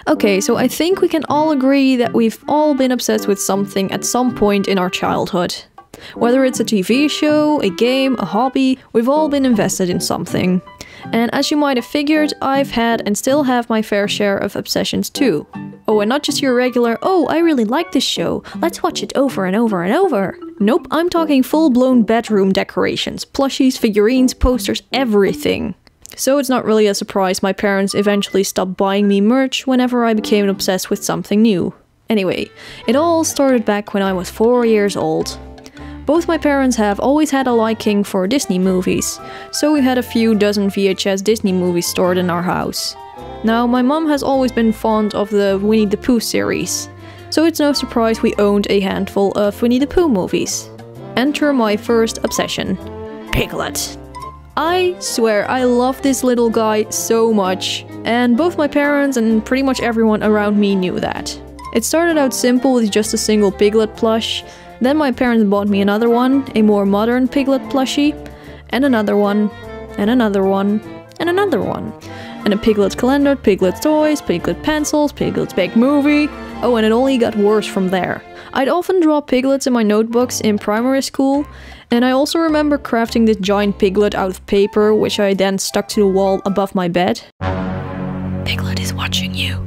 Okay, so I think we can all agree that we've all been obsessed with something at some point in our childhood. Whether it's a TV show, a game, a hobby, we've all been invested in something. And as you might have figured, I've had and still have my fair share of obsessions too. Oh, and not just your regular, oh, I really like this show, let's watch it over and over and over. Nope, I'm talking full-blown bedroom decorations, plushies, figurines, posters, everything. So it's not really a surprise my parents eventually stopped buying me merch whenever I became obsessed with something new. Anyway, it all started back when I was 4 years old. Both my parents have always had a liking for Disney movies, so we had a few dozen VHS Disney movies stored in our house. Now, my mom has always been fond of the Winnie the Pooh series, so it's no surprise we owned a handful of Winnie the Pooh movies. Enter my first obsession: Piglet. I swear I love this little guy so much, and both my parents and pretty much everyone around me knew that. It started out simple with just a single Piglet plush, then my parents bought me another one, a more modern Piglet plushie, and another one, and another one, and another one. And a Piglet calendar, Piglet toys, Piglet pencils, Piglet's big movie. Oh, and it only got worse from there. I'd often draw piglets in my notebooks in primary school, and I also remember crafting this giant piglet out of paper, which I then stuck to the wall above my bed. Piglet is watching you.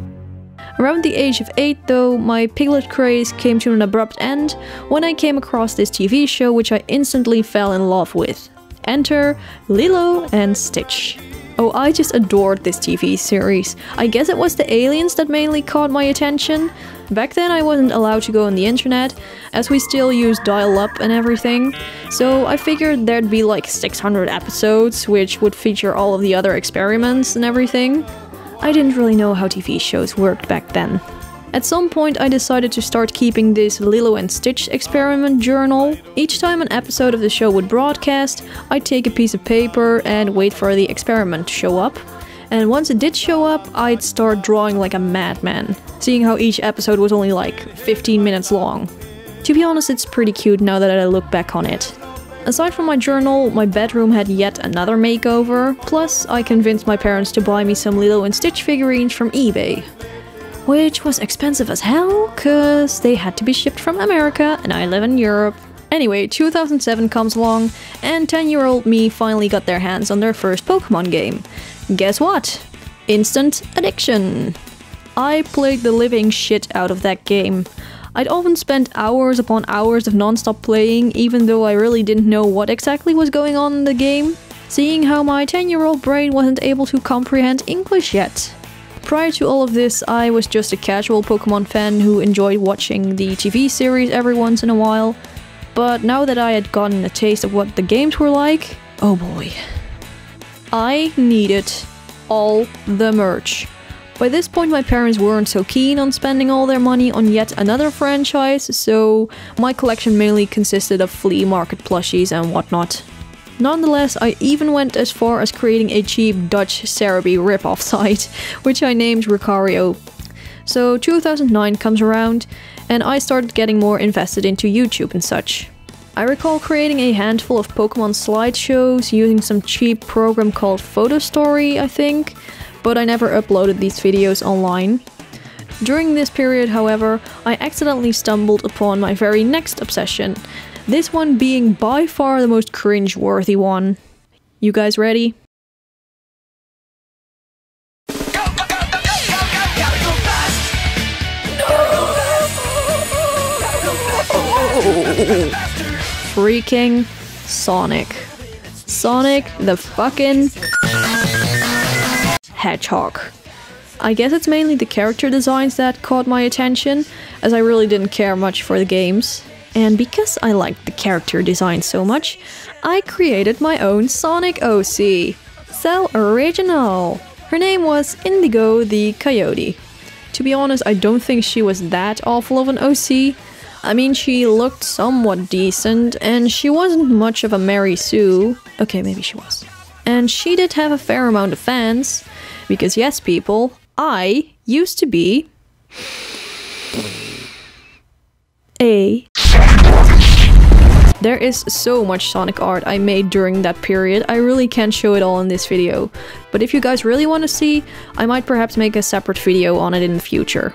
Around the age of 8 though, my Piglet craze came to an abrupt end when I came across this TV show which I instantly fell in love with. Enter Lilo and Stitch. Oh, I just adored this TV series. I guess it was the aliens that mainly caught my attention. Back then I wasn't allowed to go on the internet, as we still used dial-up and everything, so I figured there'd be like 600 episodes, which would feature all of the other experiments and everything. I didn't really know how TV shows worked back then. At some point I decided to start keeping this Lilo and Stitch experiment journal. Each time an episode of the show would broadcast, I'd take a piece of paper and wait for the experiment to show up. And once it did show up, I'd start drawing like a madman, seeing how each episode was only like 15 minutes long. To be honest, it's pretty cute now that I look back on it. Aside from my journal, my bedroom had yet another makeover, plus I convinced my parents to buy me some Lilo and Stitch figurines from eBay. Which was expensive as hell, cause they had to be shipped from America and I live in Europe. Anyway, 2007 comes along and 10-year-old me finally got their hands on their first Pokemon game. Guess what? Instant addiction. I played the living shit out of that game. I'd often spent hours upon hours of non-stop playing, even though I really didn't know what exactly was going on in the game, seeing how my 10-year-old brain wasn't able to comprehend English yet. Prior to all of this, I was just a casual Pokemon fan who enjoyed watching the TV series every once in a while, but now that I had gotten a taste of what the games were like, oh boy. I needed all the merch. By this point my parents weren't so keen on spending all their money on yet another franchise, so my collection mainly consisted of flea market plushies and whatnot. Nonetheless, I even went as far as creating a cheap Dutch Cerebi ripoff site, which I named Ricario. So 2009 comes around, and I started getting more invested into YouTube and such. I recall creating a handful of Pokemon slideshows using some cheap program called Photo Story, I think, but I never uploaded these videos online. During this period, however, I accidentally stumbled upon my very next obsession, this one being by far the most cringe-worthy one. You guys ready? Freaking Sonic. Sonic the fucking Hedgehog. I guess it's mainly the character designs that caught my attention, as I really didn't care much for the games. And because I liked the character design so much, I created my own Sonic OC. So original! Her name was Indigo the Coyote. To be honest, I don't think she was that awful of an OC. I mean, she looked somewhat decent, and she wasn't much of a Mary Sue. Okay, maybe she was. And she did have a fair amount of fans, because yes, people, I used to be a There is so much Sonic art I made during that period, I really can't show it all in this video. But if you guys really want to see, I might perhaps make a separate video on it in the future.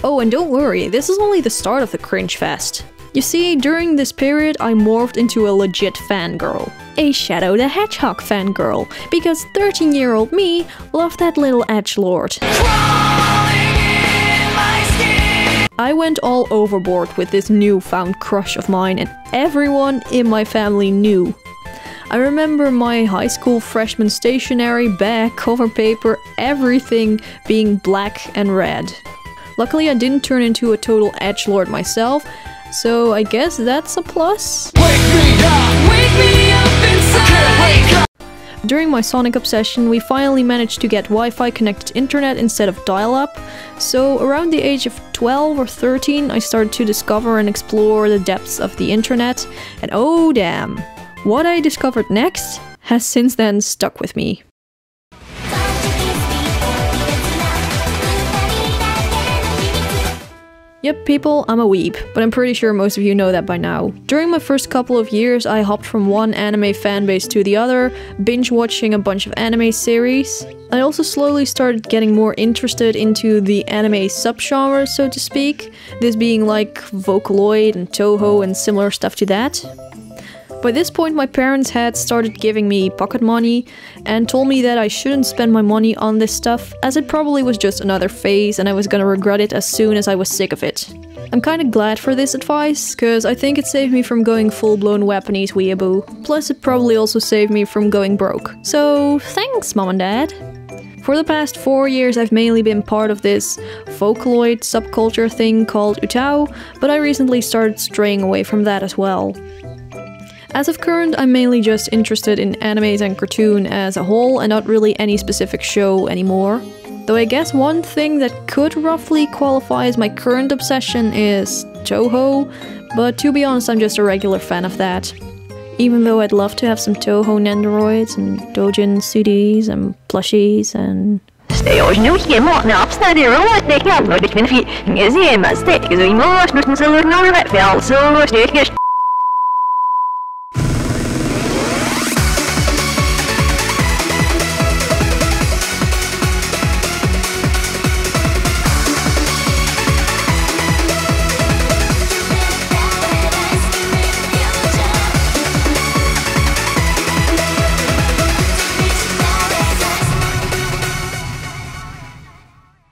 Oh, and don't worry, this is only the start of the cringe fest. You see, during this period I morphed into a legit fangirl. A Shadow the Hedgehog fangirl, because 13-year-old me loved that little edgelord. I went all overboard with this newfound crush of mine, and everyone in my family knew. I remember my high school freshman stationery, bag, cover paper, everything being black and red. Luckily I didn't turn into a total edgelord myself, so I guess that's a plus. Wake me up inside. During my Sonic obsession, we finally managed to get Wi-Fi connected internet instead of dial-up, so around the age of 12 or 13 I started to discover and explore the depths of the internet, and oh damn, what I discovered next has since then stuck with me. Yep, people, I'm a weeb, but I'm pretty sure most of you know that by now. During my first couple of years, I hopped from one anime fanbase to the other, binge-watching a bunch of anime series. I also slowly started getting more interested into the anime subgenres, so to speak, this being like Vocaloid and Toho and similar stuff to that. By this point, my parents had started giving me pocket money and told me that I shouldn't spend my money on this stuff, as it probably was just another phase and I was gonna regret it as soon as I was sick of it. I'm kinda glad for this advice, cause I think it saved me from going full-blown Japanese weeaboo. Plus it probably also saved me from going broke. So thanks, Mom and Dad! For the past 4 years I've mainly been part of this Vocaloid subculture thing called YUU'S, but I recently started straying away from that as well. As of current, I'm mainly just interested in animes and cartoon as a whole and not really any specific show anymore. Though I guess one thing that could roughly qualify as my current obsession is Toho, but to be honest I'm just a regular fan of that. Even though I'd love to have some Toho Nendoroids and Dojin CDs and plushies and...